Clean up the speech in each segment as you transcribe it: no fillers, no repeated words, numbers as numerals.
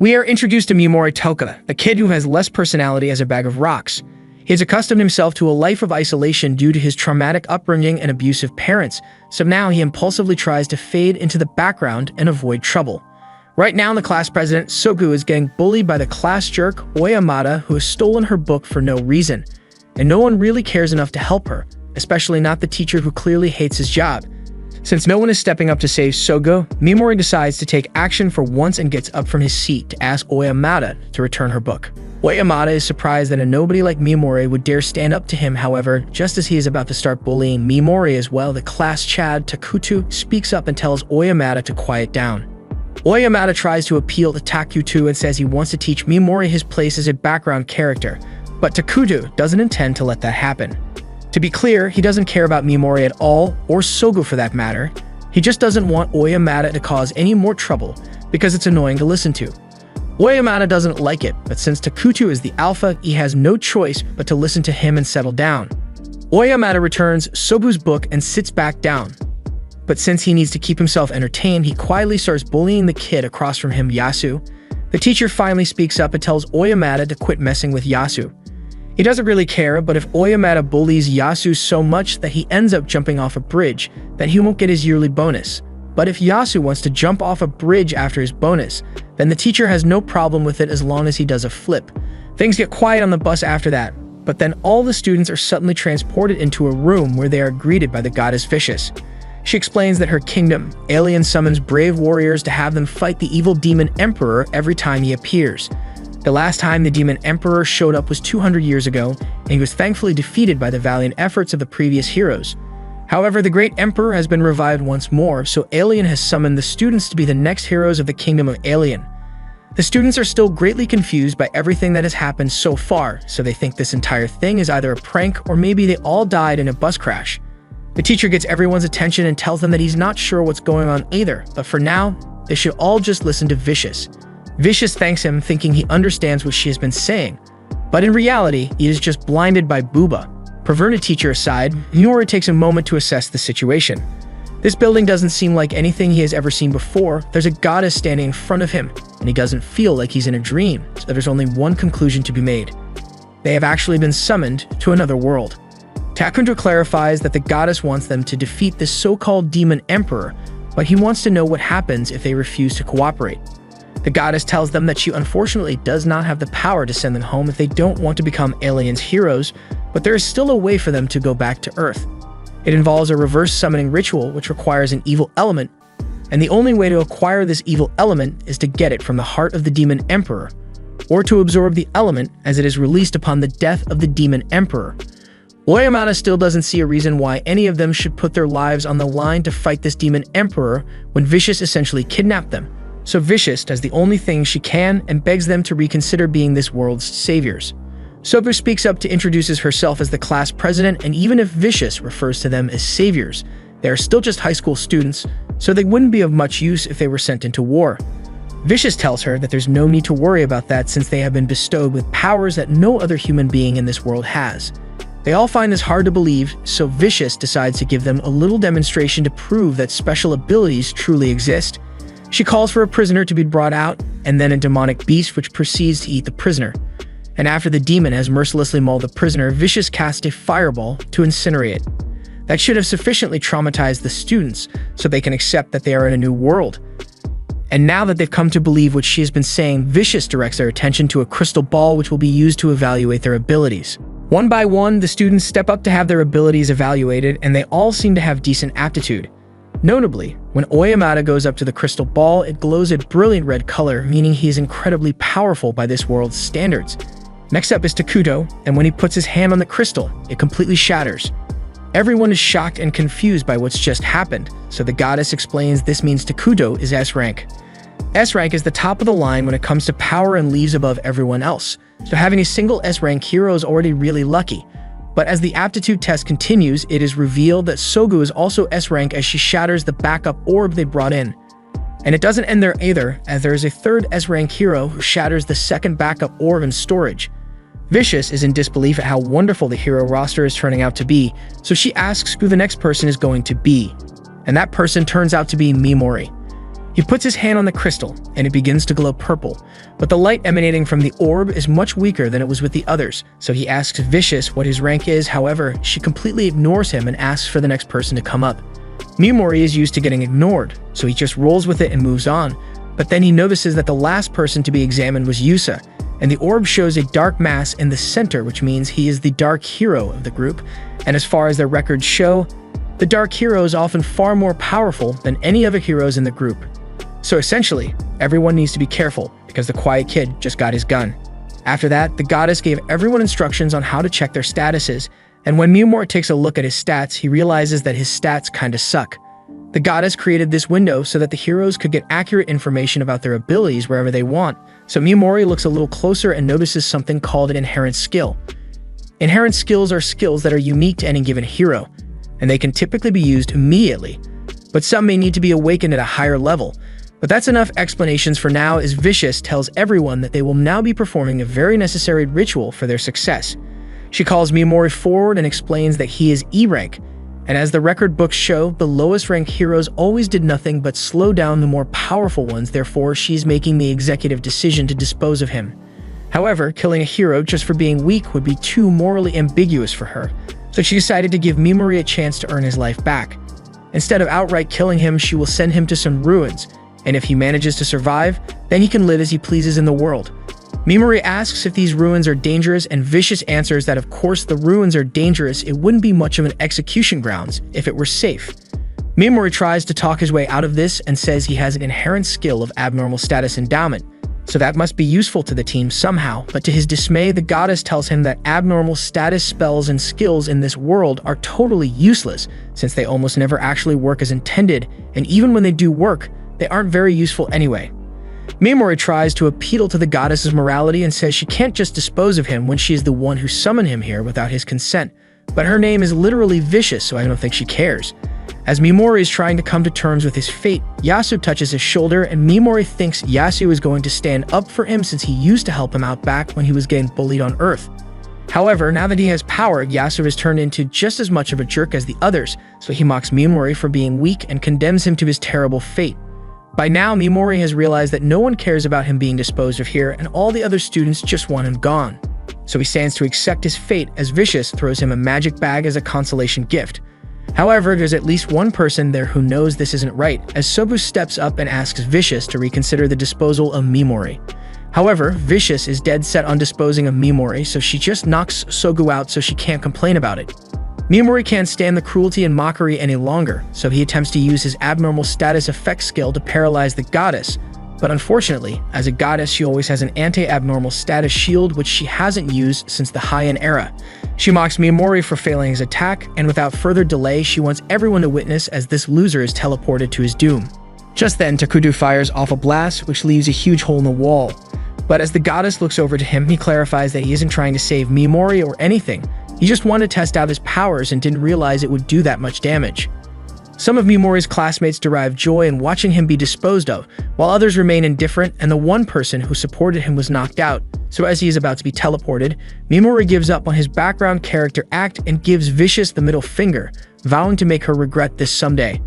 We are introduced to Mimori Toka, a kid who has less personality as a bag of rocks. He has accustomed himself to a life of isolation due to his traumatic upbringing and abusive parents, so now he impulsively tries to fade into the background and avoid trouble. Right now, the class president, Sogu, is getting bullied by the class jerk, Oyamada, who has stolen her book for no reason. And no one really cares enough to help her, especially not the teacher who clearly hates his job. Since no one is stepping up to save Sogo, Mimori decides to take action for once and gets up from his seat to ask Oyamada to return her book. Oyamada is surprised that a nobody like Mimori would dare stand up to him. However, just as he is about to start bullying Mimori as well, the class Chad Takuto speaks up and tells Oyamada to quiet down. Oyamada tries to appeal to Takuto and says he wants to teach Mimori his place as a background character, but Takuto doesn't intend to let that happen. To be clear, he doesn't care about Mimori at all, or Sogo for that matter. He just doesn't want Oyamada to cause any more trouble because it's annoying to listen to. Oyamada doesn't like it, but since Takuto is the alpha, he has no choice but to listen to him and settle down. Oyamada returns Sobu's book and sits back down. But since he needs to keep himself entertained, he quietly starts bullying the kid across from him, Yasu. The teacher finally speaks up and tells Oyamada to quit messing with Yasu. He doesn't really care, but if Oyamada bullies Yasu so much that he ends up jumping off a bridge, then he won't get his yearly bonus. But if Yasu wants to jump off a bridge after his bonus, then the teacher has no problem with it as long as he does a flip. Things get quiet on the bus after that, but then all the students are suddenly transported into a room where they are greeted by the goddess Vicious. She explains that her kingdom, Alien, summons brave warriors to have them fight the evil demon emperor every time he appears. The last time the demon emperor showed up was 200 years ago, and he was thankfully defeated by the valiant efforts of the previous heroes. However, the great emperor has been revived once more, so Alien has summoned the students to be the next heroes of the kingdom of Alien. The students are still greatly confused by everything that has happened so far, so they think this entire thing is either a prank or maybe they all died in a bus crash. The teacher gets everyone's attention and tells them that he's not sure what's going on either, but for now, they should all just listen to Vicious. Vicious thanks him, thinking he understands what she has been saying, but in reality, he is just blinded by Booba. Perverted teacher aside, Mimori takes a moment to assess the situation. This building doesn't seem like anything he has ever seen before. There's a goddess standing in front of him, and he doesn't feel like he's in a dream, so there's only one conclusion to be made. They have actually been summoned to another world. Takuto clarifies that the goddess wants them to defeat this so-called demon emperor, but he wants to know what happens if they refuse to cooperate. The goddess tells them that she unfortunately does not have the power to send them home if they don't want to become Alien's heroes, but there is still a way for them to go back to Earth. It involves a reverse summoning ritual which requires an evil element, and the only way to acquire this evil element is to get it from the heart of the demon emperor, or to absorb the element as it is released upon the death of the demon emperor. Oyamada still doesn't see a reason why any of them should put their lives on the line to fight this demon emperor when Vicious essentially kidnapped them. So Vicious does the only thing she can and begs them to reconsider being this world's saviors. Sobu speaks up to introduces herself as the class president, and even if Vicious refers to them as saviors, they are still just high school students, so they wouldn't be of much use if they were sent into war. Vicious tells her that there's no need to worry about that since they have been bestowed with powers that no other human being in this world has. They all find this hard to believe, so Vicious decides to give them a little demonstration to prove that special abilities truly exist. She calls for a prisoner to be brought out, and then a demonic beast which proceeds to eat the prisoner. And after the demon has mercilessly mauled the prisoner, Vicious casts a fireball to incinerate it. That should have sufficiently traumatized the students so they can accept that they are in a new world. And now that they've come to believe what she has been saying, Vicious directs their attention to a crystal ball which will be used to evaluate their abilities. One by one, the students step up to have their abilities evaluated, and they all seem to have decent aptitude. Notably, when Oyamada goes up to the crystal ball, it glows a brilliant red color, meaning he is incredibly powerful by this world's standards. Next up is Takuto, and when he puts his hand on the crystal, it completely shatters. Everyone is shocked and confused by what's just happened, so the goddess explains this means Takuto is S rank. S rank is the top of the line when it comes to power and leaves above everyone else, so having a single S rank hero is already really lucky. But as the aptitude test continues, it is revealed that Sogu is also S rank as she shatters the backup orb they brought in. And it doesn't end there either, as there is a third S rank hero who shatters the second backup orb in storage. Vicious is in disbelief at how wonderful the hero roster is turning out to be, so she asks who the next person is going to be. And that person turns out to be Mimori. He puts his hand on the crystal, and it begins to glow purple, but the light emanating from the orb is much weaker than it was with the others, so he asks Vicious what his rank is. However, she completely ignores him and asks for the next person to come up. Miyamori is used to getting ignored, so he just rolls with it and moves on, but then he notices that the last person to be examined was Yusa, and the orb shows a dark mass in the center, which means he is the dark hero of the group, and as far as their records show, the dark hero is often far more powerful than any other heroes in the group. So essentially, everyone needs to be careful because the quiet kid just got his gun. After that, the goddess gave everyone instructions on how to check their statuses, and when Miyamori takes a look at his stats, he realizes that his stats kinda suck. The goddess created this window so that the heroes could get accurate information about their abilities wherever they want, so Miyamori looks a little closer and notices something called an inherent skill. Inherent skills are skills that are unique to any given hero, and they can typically be used immediately, but some may need to be awakened at a higher level. But that's enough explanations for now, as Vicious tells everyone that they will now be performing a very necessary ritual for their success. She calls Miyamori forward and explains that he is E rank, and as the record books show, the lowest ranked heroes always did nothing but slow down the more powerful ones, therefore she's making the executive decision to dispose of him. However, killing a hero just for being weak would be too morally ambiguous for her, so she decided to give Miyamori a chance to earn his life back. Instead of outright killing him, she will send him to some ruins, and if he manages to survive, then he can live as he pleases in the world. Miyamori asks if these ruins are dangerous, and Vicious answers that of course the ruins are dangerous, it wouldn't be much of an execution grounds if it were safe. Miyamori tries to talk his way out of this and says he has an inherent skill of abnormal status endowment, so that must be useful to the team somehow, but to his dismay, the goddess tells him that abnormal status spells and skills in this world are totally useless, since they almost never actually work as intended, and even when they do work, they aren't very useful anyway. Miyamori tries to appeal to the goddess's morality and says she can't just dispose of him when she is the one who summoned him here without his consent, but her name is literally Vicious, so I don't think she cares. As Miyamori is trying to come to terms with his fate, Yasu touches his shoulder, and Miyamori thinks Yasu is going to stand up for him since he used to help him out back when he was getting bullied on Earth. However, now that he has power, Yasu has turned into just as much of a jerk as the others, so he mocks Miyamori for being weak and condemns him to his terrible fate. By now, Miyamori has realized that no one cares about him being disposed of here, and all the other students just want him gone. So he stands to accept his fate as Vicious throws him a magic bag as a consolation gift. However, there's at least one person there who knows this isn't right, as Sobu steps up and asks Vicious to reconsider the disposal of Miyamori. However, Vicious is dead set on disposing of Miyamori, so she just knocks Sogu out so she can't complain about it. Miyamori can't stand the cruelty and mockery any longer, so he attempts to use his abnormal status effect skill to paralyze the goddess, but unfortunately, as a goddess she always has an anti-abnormal status shield which she hasn't used since the Heian era. She mocks Miyamori for failing his attack, and without further delay she wants everyone to witness as this loser is teleported to his doom. Just then, Takudu fires off a blast which leaves a huge hole in the wall, but as the goddess looks over to him, he clarifies that he isn't trying to save Miyamori or anything. He just wanted to test out his powers and didn't realize it would do that much damage. Some of Miyamori's classmates derive joy in watching him be disposed of, while others remain indifferent, and the one person who supported him was knocked out. So as he is about to be teleported, Miyamori gives up on his background character act and gives Vicious the middle finger, vowing to make her regret this someday.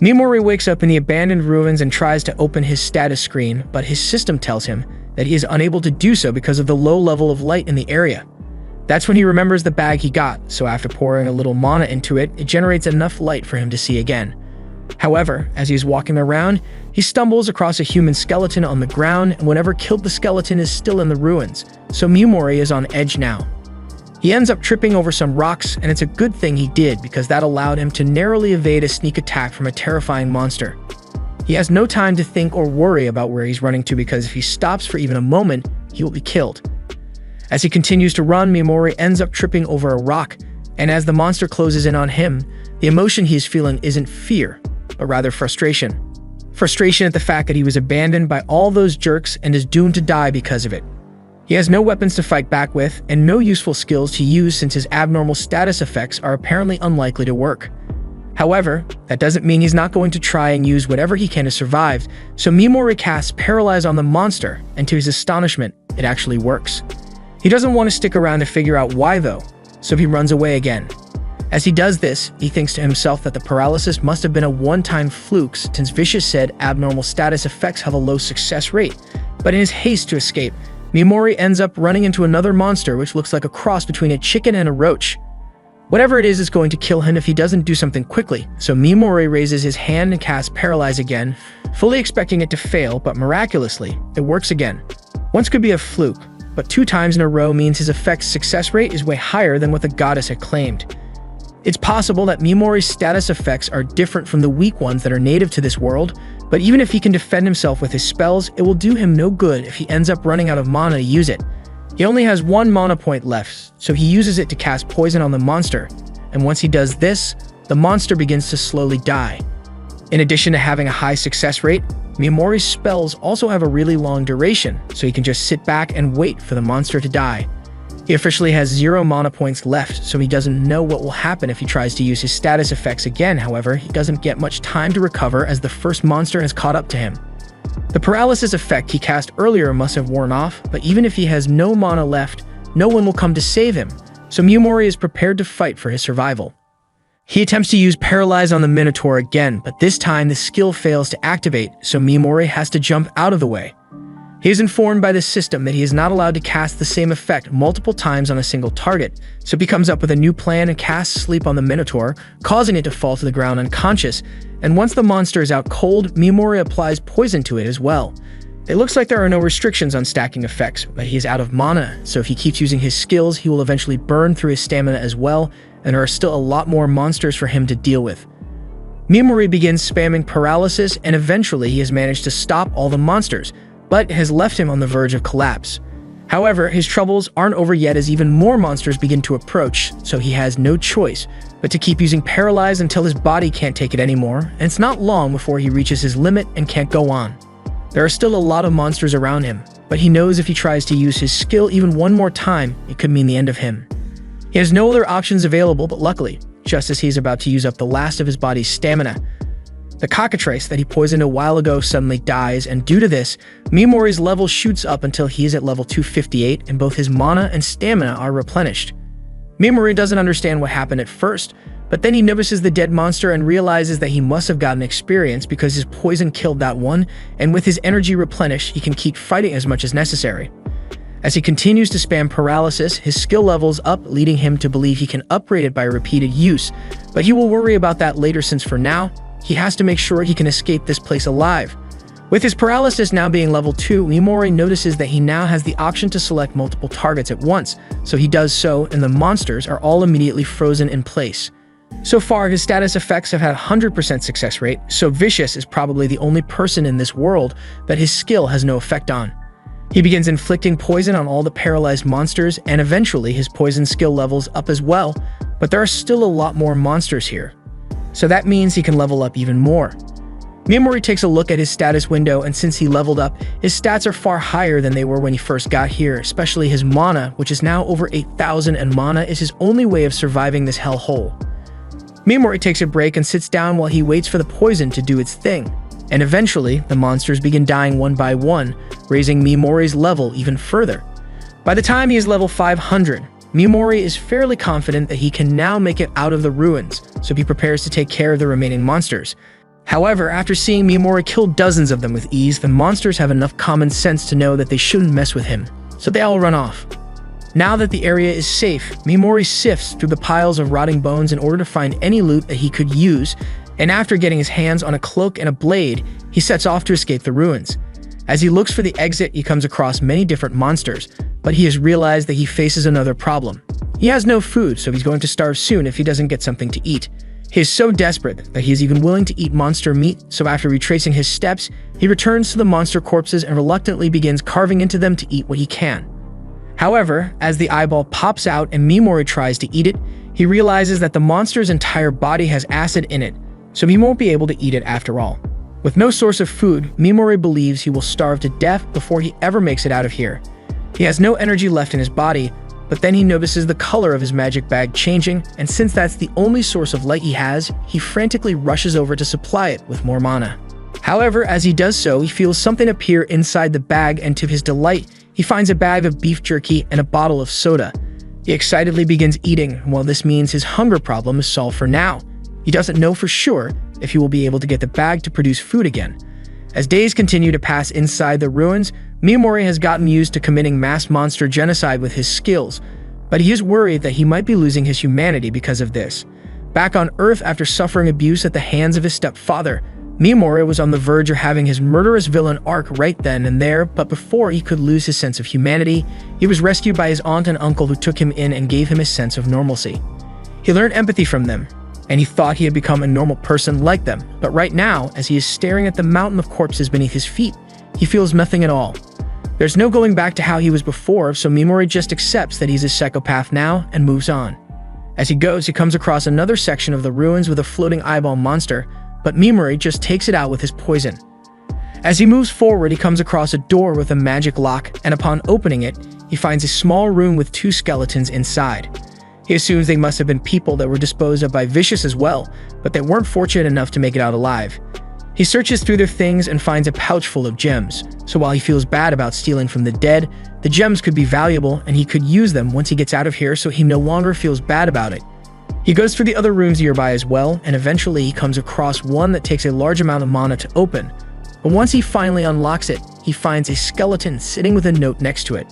Miyamori wakes up in the abandoned ruins and tries to open his status screen, but his system tells him that he is unable to do so because of the low level of light in the area. That's when he remembers the bag he got, so after pouring a little mana into it, it generates enough light for him to see again. However, as he's walking around, he stumbles across a human skeleton on the ground, and whatever killed the skeleton is still in the ruins, so Miyamori is on edge now. He ends up tripping over some rocks, and it's a good thing he did because that allowed him to narrowly evade a sneak attack from a terrifying monster. He has no time to think or worry about where he's running to because if he stops for even a moment, he will be killed. As he continues to run, Miyamori ends up tripping over a rock, and as the monster closes in on him, the emotion he is feeling isn't fear, but rather frustration. Frustration at the fact that he was abandoned by all those jerks and is doomed to die because of it. He has no weapons to fight back with, and no useful skills to use since his abnormal status effects are apparently unlikely to work. However, that doesn't mean he's not going to try and use whatever he can to survive, so Miyamori casts Paralyze on the monster, and to his astonishment, it actually works. He doesn't want to stick around to figure out why though, so he runs away again. As he does this, he thinks to himself that the paralysis must have been a one-time fluke, since Vicious said abnormal status effects have a low success rate. But in his haste to escape, Miyamori ends up running into another monster which looks like a cross between a chicken and a roach. Whatever it is going to kill him if he doesn't do something quickly, so Miyamori raises his hand and casts Paralyze again, fully expecting it to fail, but miraculously, it works again. Once could be a fluke, but 2 times in a row means his effect's success rate is way higher than what the goddess had claimed. It's possible that Miyamori's status effects are different from the weak ones that are native to this world, but even if he can defend himself with his spells, it will do him no good if he ends up running out of mana to use it. He only has 1 mana point left, so he uses it to cast poison on the monster, and once he does this, the monster begins to slowly die. In addition to having a high success rate, Miyamori's spells also have a really long duration, so he can just sit back and wait for the monster to die. He officially has 0 mana points left, so he doesn't know what will happen if he tries to use his status effects again. However, he doesn't get much time to recover as the first monster has caught up to him. The paralysis effect he cast earlier must have worn off, but even if he has no mana left, no one will come to save him, so Miyamori is prepared to fight for his survival. He attempts to use Paralyze on the Minotaur again, but this time the skill fails to activate, so Miyamori has to jump out of the way. He is informed by the system that he is not allowed to cast the same effect multiple times on a single target, so he comes up with a new plan and casts Sleep on the Minotaur, causing it to fall to the ground unconscious, and once the monster is out cold, Miyamori applies poison to it as well. It looks like there are no restrictions on stacking effects, but he is out of mana, so if he keeps using his skills, he will eventually burn through his stamina as well, and there are still a lot more monsters for him to deal with. Miyamori begins spamming paralysis, and eventually he has managed to stop all the monsters, but has left him on the verge of collapse. However, his troubles aren't over yet as even more monsters begin to approach, so he has no choice but to keep using Paralyze until his body can't take it anymore, and it's not long before he reaches his limit and can't go on. There are still a lot of monsters around him, but he knows if he tries to use his skill even one more time, it could mean the end of him. He has no other options available, but luckily, just as he's about to use up the last of his body's stamina, the cockatrice that he poisoned a while ago suddenly dies, and due to this, Miyamori's level shoots up until he is at level 258 and both his mana and stamina are replenished. Miyamori doesn't understand what happened at first, but then he notices the dead monster and realizes that he must have gotten experience because his poison killed that one, and with his energy replenished, he can keep fighting as much as necessary. As he continues to spam paralysis, his skill levels up, leading him to believe he can upgrade it by repeated use, but he will worry about that later since for now, he has to make sure he can escape this place alive. With his paralysis now being level 2, Miyamori notices that he now has the option to select multiple targets at once, so he does so, and the monsters are all immediately frozen in place. So far, his status effects have had 100% success rate, so Vicious is probably the only person in this world that his skill has no effect on. He begins inflicting poison on all the paralyzed monsters, and eventually his poison skill levels up as well, but there are still a lot more monsters here. So that means he can level up even more. Miyamori takes a look at his status window, and since he leveled up, his stats are far higher than they were when he first got here, especially his mana, which is now over 8,000, and mana is his only way of surviving this hellhole. Miyamori takes a break and sits down while he waits for the poison to do its thing, and eventually, the monsters begin dying one by one, raising Miyamori's level even further. By the time he is level 500, Miyamori is fairly confident that he can now make it out of the ruins, so he prepares to take care of the remaining monsters. However, after seeing Miyamori kill dozens of them with ease, the monsters have enough common sense to know that they shouldn't mess with him, so they all run off. Now that the area is safe, Miyamori sifts through the piles of rotting bones in order to find any loot that he could use, and after getting his hands on a cloak and a blade, he sets off to escape the ruins. As he looks for the exit, he comes across many different monsters, but he has realized that he faces another problem. He has no food, so he's going to starve soon if he doesn't get something to eat. He is so desperate that he is even willing to eat monster meat, so after retracing his steps, he returns to the monster corpses and reluctantly begins carving into them to eat what he can. However, as the eyeball pops out and Miyamori tries to eat it, he realizes that the monster's entire body has acid in it, so he won't be able to eat it after all. With no source of food, Miyamori believes he will starve to death before he ever makes it out of here. He has no energy left in his body, but then he notices the color of his magic bag changing, and since that's the only source of light he has, he frantically rushes over to supply it with more mana. However, as he does so, he feels something appear inside the bag, and to his delight, he finds a bag of beef jerky and a bottle of soda. He excitedly begins eating, and while this means his hunger problem is solved for now, he doesn't know for sure if he will be able to get the bag to produce food again. As days continue to pass inside the ruins, Miyamori has gotten used to committing mass monster genocide with his skills, but he is worried that he might be losing his humanity because of this. Back on Earth after suffering abuse at the hands of his stepfather, Miyamori was on the verge of having his murderous villain arc right then and there, but before he could lose his sense of humanity, he was rescued by his aunt and uncle who took him in and gave him a sense of normalcy. He learned empathy from them, and he thought he had become a normal person like them, but right now, as he is staring at the mountain of corpses beneath his feet, he feels nothing at all. There's no going back to how he was before, so Miyamori just accepts that he's a psychopath now and moves on. As he goes, he comes across another section of the ruins with a floating eyeball monster, but Miyamori just takes it out with his poison. As he moves forward, he comes across a door with a magic lock, and upon opening it, he finds a small room with 2 skeletons inside. He assumes they must have been people that were disposed of by Vicious as well, but they weren't fortunate enough to make it out alive. He searches through their things and finds a pouch full of gems, so while he feels bad about stealing from the dead, the gems could be valuable and he could use them once he gets out of here, so he no longer feels bad about it. He goes through the other rooms nearby as well, and eventually he comes across one that takes a large amount of mana to open. But once he finally unlocks it, he finds a skeleton sitting with a note next to it.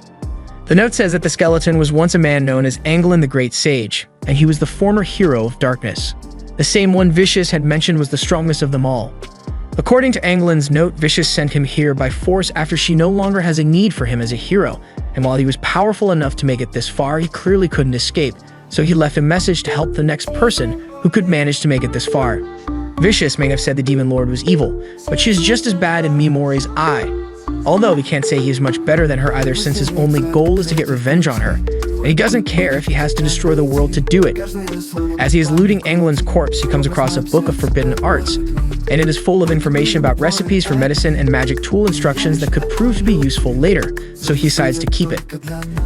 The note says that the skeleton was once a man known as Anglin the Great Sage, and he was the former hero of darkness. The same one Vicious had mentioned was the strongest of them all. According to Anglin's note, Vicious sent him here by force after she no longer has a need for him as a hero, and while he was powerful enough to make it this far, he clearly couldn't escape, so he left a message to help the next person who could manage to make it this far. Vicious may have said the Demon Lord was evil, but she is just as bad in Miyamori's eye. Although we can't say he is much better than her either, since his only goal is to get revenge on her, and he doesn't care if he has to destroy the world to do it. As he is looting Anglin's corpse, he comes across a book of forbidden arts, and it is full of information about recipes for medicine and magic tool instructions that could prove to be useful later, so he decides to keep it.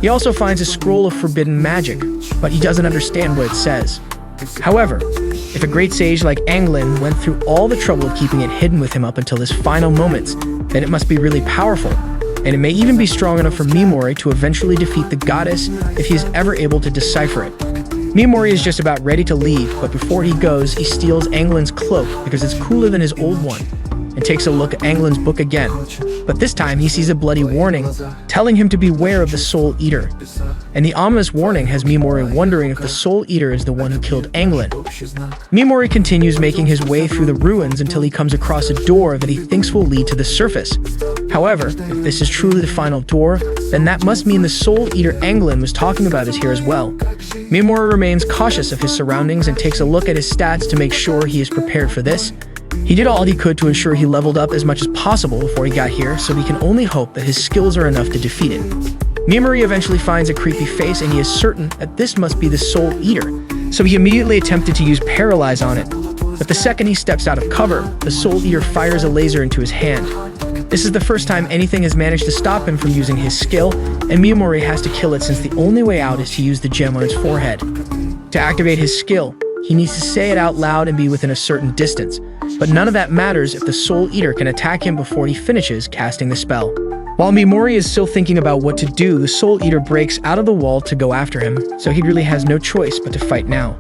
He also finds a scroll of forbidden magic, but he doesn't understand what it says. However, if a great sage like Anglin went through all the trouble of keeping it hidden with him up until his final moments, then it must be really powerful, and it may even be strong enough for Miyamori to eventually defeat the goddess if he is ever able to decipher it. Miyamori is just about ready to leave, but before he goes, he steals Anglin's cloak because it's cooler than his old one, and takes a look at Anglin's book again. But this time he sees a bloody warning telling him to beware of the Soul Eater. And the ominous warning has Miyamori wondering if the Soul Eater is the one who killed Anglin. Miyamori continues making his way through the ruins until he comes across a door that he thinks will lead to the surface. However, if this is truly the final door, then that must mean the Soul Eater Anglin was talking about is here as well. Miyamori remains cautious of his surroundings and takes a look at his stats to make sure he is prepared for this. He did all he could to ensure he leveled up as much as possible before he got here, so he can only hope that his skills are enough to defeat it. Miyamori eventually finds a creepy face, and he is certain that this must be the Soul Eater, so he immediately attempted to use Paralyze on it. But the second he steps out of cover, the Soul Eater fires a laser into his hand. This is the first time anything has managed to stop him from using his skill, and Miyamori has to kill it since the only way out is to use the gem on its forehead. To activate his skill, he needs to say it out loud and be within a certain distance, but none of that matters if the Soul Eater can attack him before he finishes casting the spell. While Miyamori is still thinking about what to do, the Soul Eater breaks out of the wall to go after him, so he really has no choice but to fight now.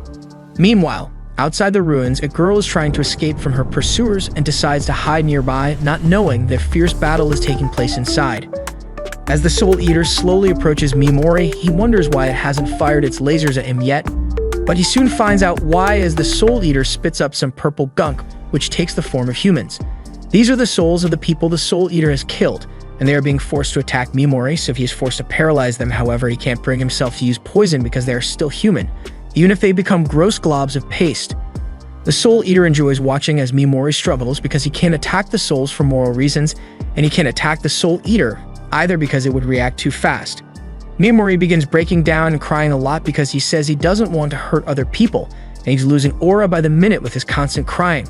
Meanwhile, outside the ruins, a girl is trying to escape from her pursuers and decides to hide nearby, not knowing that a fierce battle is taking place inside. As the Soul Eater slowly approaches Miyamori, he wonders why it hasn't fired its lasers at him yet, but he soon finds out why as the Soul Eater spits up some purple gunk, which takes the form of humans. These are the souls of the people the Soul Eater has killed, and they are being forced to attack Miyamori, so if he is forced to paralyze them, however, he can't bring himself to use poison because they are still human, even if they become gross globs of paste. The Soul Eater enjoys watching as Miyamori struggles because he can't attack the souls for moral reasons, and he can't attack the Soul Eater either because it would react too fast. Miyamori begins breaking down and crying a lot because he says he doesn't want to hurt other people, and he's losing aura by the minute with his constant crying.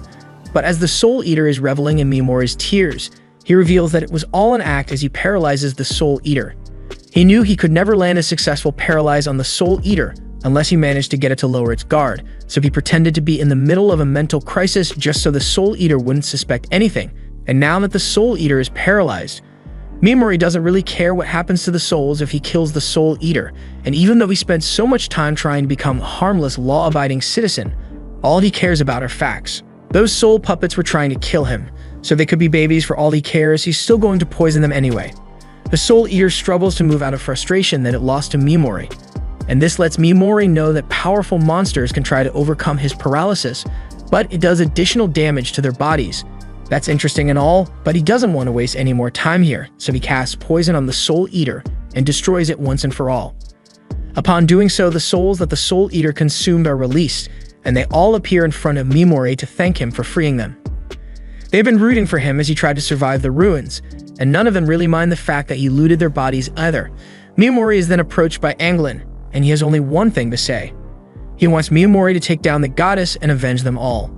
But as the Soul Eater is reveling in Miyamori's tears, he reveals that it was all an act as he paralyzes the Soul Eater. He knew he could never land a successful paralyze on the Soul Eater unless he managed to get it to lower its guard, so he pretended to be in the middle of a mental crisis just so the Soul Eater wouldn't suspect anything. And now that the Soul Eater is paralyzed, Mimori doesn't really care what happens to the souls if he kills the Soul Eater, and even though he spent so much time trying to become a harmless, law-abiding citizen, all he cares about are facts. Those soul puppets were trying to kill him, so they could be babies for all he cares. He's still going to poison them anyway. The Soul Eater struggles to move out of frustration that it lost to Mimori, and this lets Mimori know that powerful monsters can try to overcome his paralysis, but it does additional damage to their bodies. That's interesting and all, but he doesn't want to waste any more time here, so he casts poison on the Soul Eater and destroys it once and for all. Upon doing so, the souls that the Soul Eater consumed are released, and they all appear in front of Mimori to thank him for freeing them. They've been rooting for him as he tried to survive the ruins, and none of them really mind the fact that he looted their bodies either. Mimori is then approached by Anglin, and he has only one thing to say. He wants Mimori to take down the goddess and avenge them all.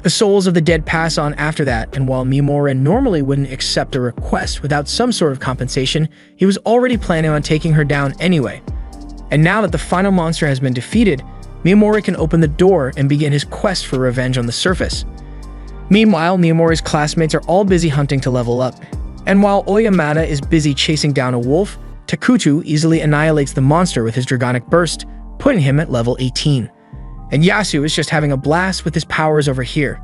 The souls of the dead pass on after that, and while Mimori normally wouldn't accept a request without some sort of compensation, he was already planning on taking her down anyway. And now that the final monster has been defeated, Mimori can open the door and begin his quest for revenge on the surface. Meanwhile, Mimori's classmates are all busy hunting to level up, and while Oyamada is busy chasing down a wolf, Takuto easily annihilates the monster with his Dragonic Burst, putting him at level 18. And Yasu is just having a blast with his powers over here.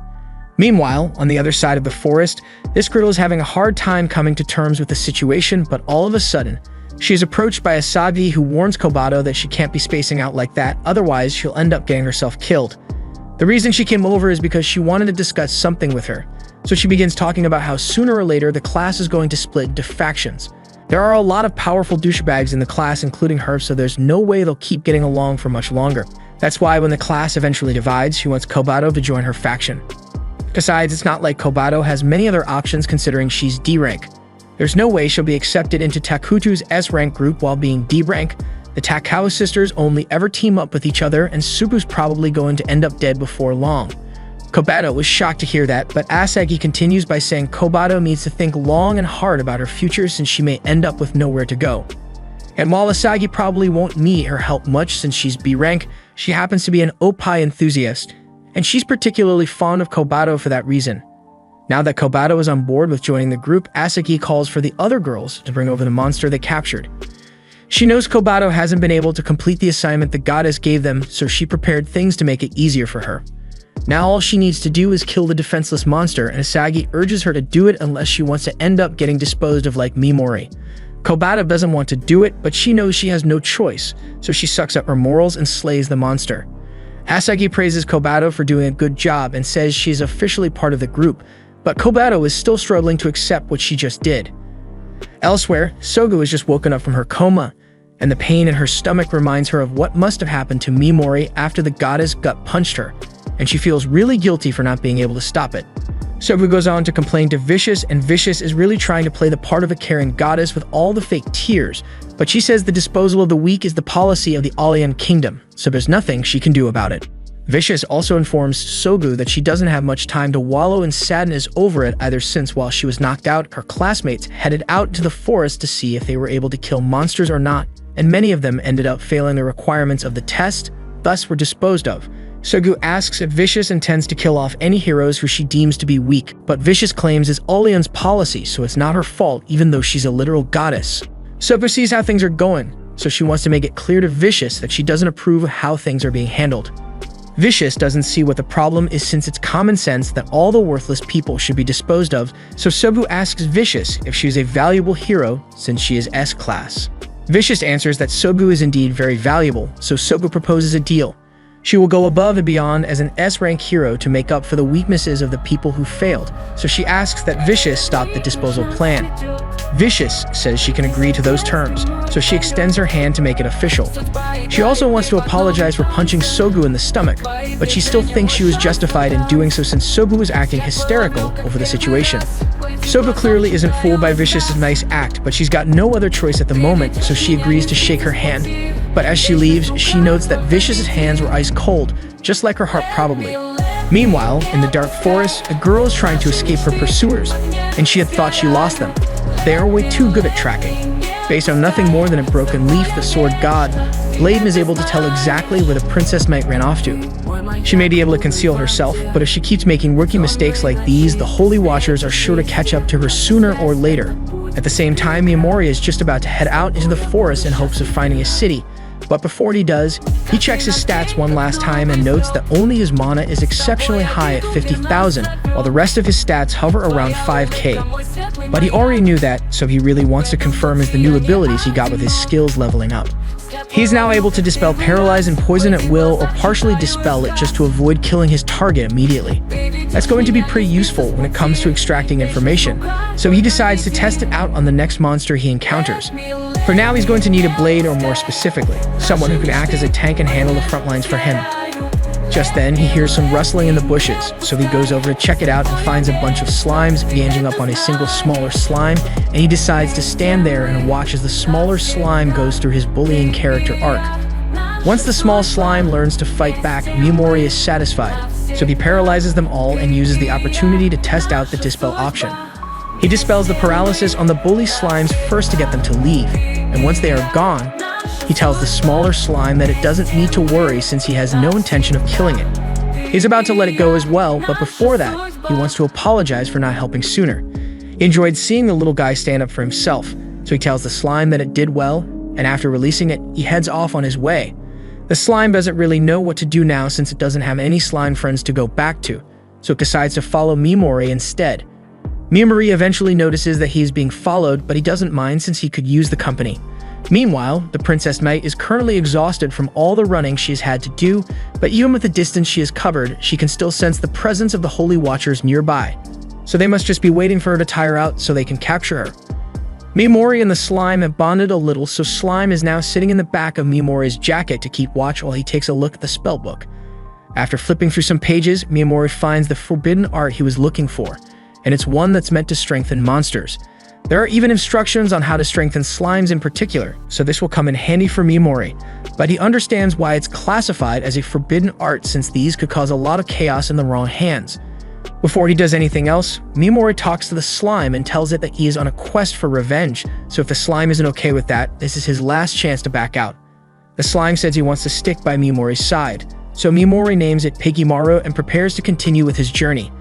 Meanwhile, on the other side of the forest, this girl is having a hard time coming to terms with the situation, but all of a sudden, she is approached by Asagi, who warns Kobato that she can't be spacing out like that, otherwise she'll end up getting herself killed. The reason she came over is because she wanted to discuss something with her, so she begins talking about how sooner or later the class is going to split into factions. There are a lot of powerful douchebags in the class, including her, so there's no way they'll keep getting along for much longer. That's why when the class eventually divides, she wants Kobato to join her faction. Besides, it's not like Kobato has many other options considering she's D rank. There's no way she'll be accepted into Takuto's S rank group while being D rank. The Takao sisters only ever team up with each other, and Supu's probably going to end up dead before long. Kobato was shocked to hear that, but Asagi continues by saying Kobato needs to think long and hard about her future since she may end up with nowhere to go. And while Asagi probably won't need her help much since she's B rank, she happens to be an Oppai enthusiast, and she's particularly fond of Kobato for that reason. Now that Kobato is on board with joining the group, Asagi calls for the other girls to bring over the monster they captured. She knows Kobato hasn't been able to complete the assignment the goddess gave them, so she prepared things to make it easier for her. Now all she needs to do is kill the defenseless monster, and Asagi urges her to do it unless she wants to end up getting disposed of like Mimori. Kobato doesn't want to do it, but she knows she has no choice, so she sucks up her morals and slays the monster. Asagi praises Kobato for doing a good job and says she is officially part of the group, but Kobato is still struggling to accept what she just did. Elsewhere, Sogo has just woken up from her coma, and the pain in her stomach reminds her of what must have happened to Mimori after the goddess gut punched her, and she feels really guilty for not being able to stop it. Sogo goes on to complain to Vicious, and Vicious is really trying to play the part of a caring goddess with all the fake tears, but she says the disposal of the weak is the policy of the Alien Kingdom, so there's nothing she can do about it. Vicious also informs Sogo that she doesn't have much time to wallow in sadness over it either, since while she was knocked out, her classmates headed out to the forest to see if they were able to kill monsters or not, and many of them ended up failing the requirements of the test, thus were disposed of. Sogo asks if Vicious intends to kill off any heroes who she deems to be weak, but Vicious claims it's Allian's policy, so it's not her fault even though she's a literal goddess. Sogo sees how things are going, so she wants to make it clear to Vicious that she doesn't approve of how things are being handled. Vicious doesn't see what the problem is since it's common sense that all the worthless people should be disposed of, so Sogo asks Vicious if she's a valuable hero since she is S-class. Vicious answers that Sogo is indeed very valuable, so Sogo proposes a deal. She will go above and beyond as an S-rank hero to make up for the weaknesses of the people who failed, so she asks that Vicious stop the disposal plan. Vicious says she can agree to those terms, so she extends her hand to make it official. She also wants to apologize for punching Sogo in the stomach, but she still thinks she was justified in doing so since Sogo was acting hysterical over the situation. Sogo clearly isn't fooled by Vicious's nice act, but she's got no other choice at the moment, so she agrees to shake her hand. But as she leaves, she notes that Vicious's hands were ice cold, just like her heart probably. Meanwhile, in the dark forest, a girl is trying to escape her pursuers, and she had thought she lost them. They are way too good at tracking. Based on nothing more than a broken leaf, the sword god, Bladen is able to tell exactly where the princess knight ran off to. She may be able to conceal herself, but if she keeps making rookie mistakes like these, the Holy Watchers are sure to catch up to her sooner or later. At the same time, Miyamori is just about to head out into the forest in hopes of finding a city. But before he does, he checks his stats one last time and notes that only his mana is exceptionally high at 50,000, while the rest of his stats hover around 5k. But he already knew that, so he really wants to confirm the new abilities he got with his skills leveling up. He's now able to dispel paralyze and poison at will, or partially dispel it just to avoid killing his target immediately. That's going to be pretty useful when it comes to extracting information, so he decides to test it out on the next monster he encounters. For now, he's going to need a blade, or more specifically, someone who can act as a tank and handle the front lines for him. Just then, he hears some rustling in the bushes, so he goes over to check it out and finds a bunch of slimes ganging up on a single smaller slime, and he decides to stand there and watch as the smaller slime goes through his bullying character arc. Once the small slime learns to fight back, Miyamori is satisfied, so he paralyzes them all and uses the opportunity to test out the dispel option. He dispels the paralysis on the bully slimes first to get them to leave, and once they are gone, he tells the smaller slime that it doesn't need to worry since he has no intention of killing it. He's about to let it go as well, but before that, he wants to apologize for not helping sooner. He enjoyed seeing the little guy stand up for himself, so he tells the slime that it did well, and after releasing it, he heads off on his way. The slime doesn't really know what to do now since it doesn't have any slime friends to go back to, so it decides to follow Miyamori instead. Miyamori eventually notices that he is being followed, but he doesn't mind since he could use the company. Meanwhile, the Princess Mite is currently exhausted from all the running she has had to do, but even with the distance she has covered, she can still sense the presence of the Holy Watchers nearby. So they must just be waiting for her to tire out so they can capture her. Miyamori and the slime have bonded a little, so Slime is now sitting in the back of Miyamori's jacket to keep watch while he takes a look at the spellbook. After flipping through some pages, Miyamori finds the forbidden art he was looking for, and it's one that's meant to strengthen monsters. There are even instructions on how to strengthen slimes in particular, so this will come in handy for Miyamori, but he understands why it's classified as a forbidden art since these could cause a lot of chaos in the wrong hands. Before he does anything else, Miyamori talks to the slime and tells it that he is on a quest for revenge, so if the slime isn't okay with that, this is his last chance to back out. The slime says he wants to stick by Miyamori's side, so Miyamori names it Piggymaru and prepares to continue with his journey.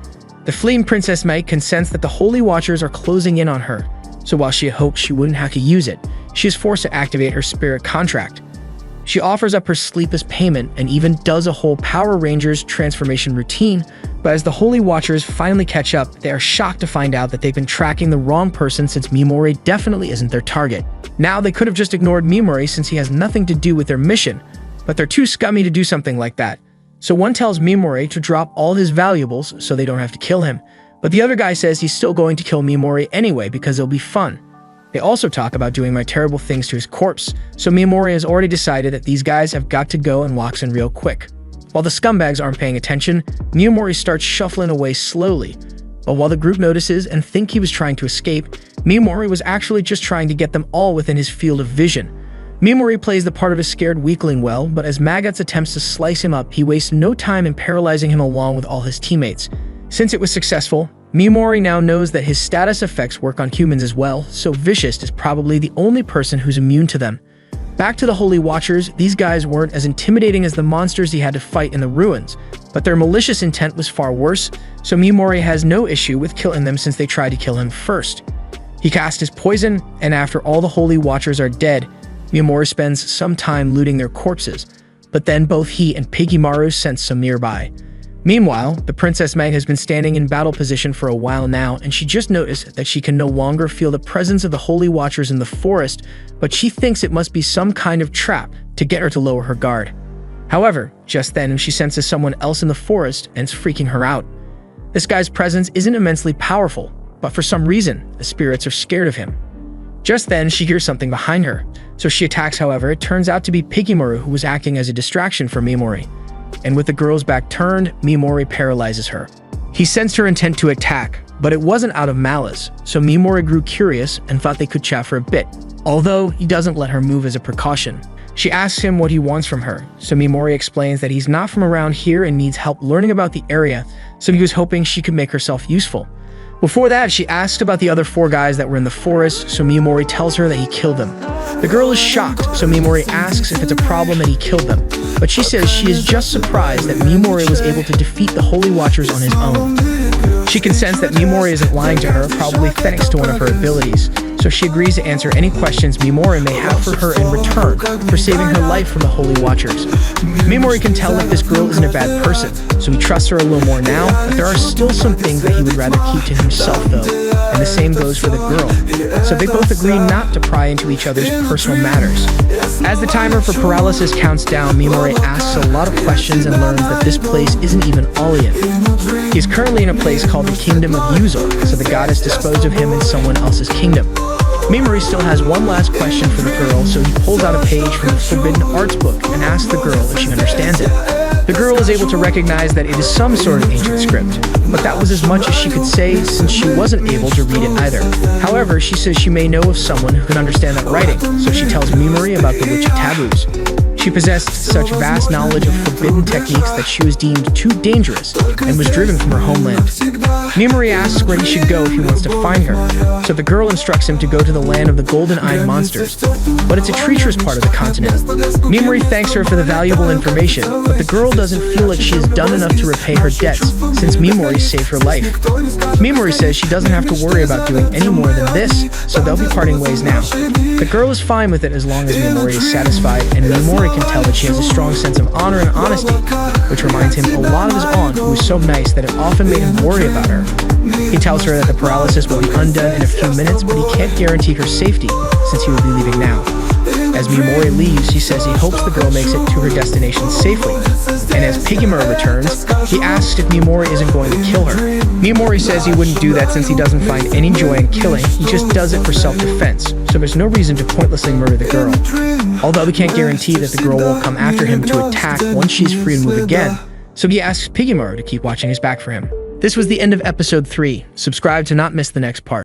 The fleeing Princess Mite can sense that the Holy Watchers are closing in on her, so while she hoped she wouldn't have to use it, she is forced to activate her spirit contract. She offers up her sleep as payment and even does a whole Power Rangers transformation routine, but as the Holy Watchers finally catch up, they are shocked to find out that they've been tracking the wrong person since Miyamori definitely isn't their target. Now they could have just ignored Miyamori since he has nothing to do with their mission, but they're too scummy to do something like that. So one tells Miyamori to drop all his valuables so they don't have to kill him, but the other guy says he's still going to kill Miyamori anyway because it'll be fun. They also talk about doing my terrible things to his corpse, so Miyamori has already decided that these guys have got to go and walks in real quick. While the scumbags aren't paying attention, Miyamori starts shuffling away slowly, but while the group notices and think he was trying to escape, Miyamori was actually just trying to get them all within his field of vision. Miyamori plays the part of a scared weakling well, but as Maggots attempts to slice him up, he wastes no time in paralyzing him along with all his teammates. Since it was successful, Miyamori now knows that his status effects work on humans as well, so Vicious is probably the only person who's immune to them. Back to the Holy Watchers, these guys weren't as intimidating as the monsters he had to fight in the ruins, but their malicious intent was far worse, so Miyamori has no issue with killing them since they tried to kill him first. He casts his poison, and after all the Holy Watchers are dead, Miyamori spends some time looting their corpses, but then both he and Piggymaru sense some nearby. Meanwhile, the Princess Mite has been standing in battle position for a while now, and she just noticed that she can no longer feel the presence of the Holy Watchers in the forest, but she thinks it must be some kind of trap to get her to lower her guard. However, just then she senses someone else in the forest and it's freaking her out. This guy's presence isn't immensely powerful, but for some reason, the spirits are scared of him. Just then, she hears something behind her, so she attacks. However, it turns out to be Piggymaru, who was acting as a distraction for Miyamori. And with the girl's back turned, Miyamori paralyzes her. He sensed her intent to attack, but it wasn't out of malice, so Miyamori grew curious and thought they could chat for a bit, although he doesn't let her move as a precaution. She asks him what he wants from her, so Miyamori explains that he's not from around here and needs help learning about the area, so he was hoping she could make herself useful. Before that, she asks about the other 4 guys that were in the forest, so Miyamori tells her that he killed them. The girl is shocked, so Miyamori asks if it's a problem that he killed them, but she says she is just surprised that Miyamori was able to defeat the Holy Watchers on his own. She can sense that Miyamori isn't lying to her, probably thanks to one of her abilities, so she agrees to answer any questions Mimori may have for her in return for saving her life from the Holy Watchers. Mimori can tell that this girl isn't a bad person, so he trusts her a little more now, but there are still some things that he would rather keep to himself though, and the same goes for the girl. So they both agree not to pry into each other's personal matters. As the timer for paralysis counts down, Mimori asks a lot of questions and learns that this place isn't even Alien. He is currently in a place called the Kingdom of Yuzor, so the goddess disposed of him in someone else's kingdom. Mimori still has one last question for the girl, so he pulls out a page from the Forbidden Arts book and asks the girl if she understands it. The girl is able to recognize that it is some sort of ancient script, but that was as much as she could say since she wasn't able to read it either. However, she says she may know of someone who can understand that writing, so she tells Mimori about the Witch of Taboos. She possessed such vast knowledge of forbidden techniques that she was deemed too dangerous and was driven from her homeland. Mimori asks where he should go if he wants to find her, so the girl instructs him to go to the land of the golden-eyed monsters, but it's a treacherous part of the continent. Mimori thanks her for the valuable information, but the girl doesn't feel like she has done enough to repay her debts since Mimori saved her life. Mimori says she doesn't have to worry about doing any more than this, so they'll be parting ways now. The girl is fine with it as long as Mimori is satisfied, and Mimori can tell that she has a strong sense of honor and honesty, which reminds him a lot of his aunt, who was so nice that it often made him worry about her. He tells her that the paralysis will be undone in a few minutes, but he can't guarantee her safety since he will be leaving now. As Mimori leaves, he says he hopes the girl makes it to her destination safely. And as Pigimura returns, he asks if Mimori isn't going to kill her. Mimori says he wouldn't do that since he doesn't find any joy in killing, he just does it for self-defense, so there's no reason to pointlessly murder the girl. Although he can't guarantee that the girl will come after him to attack once she's free to move again, so he asks Pigimura to keep watching his back for him. This was the end of episode 3. Subscribe to not miss the next part.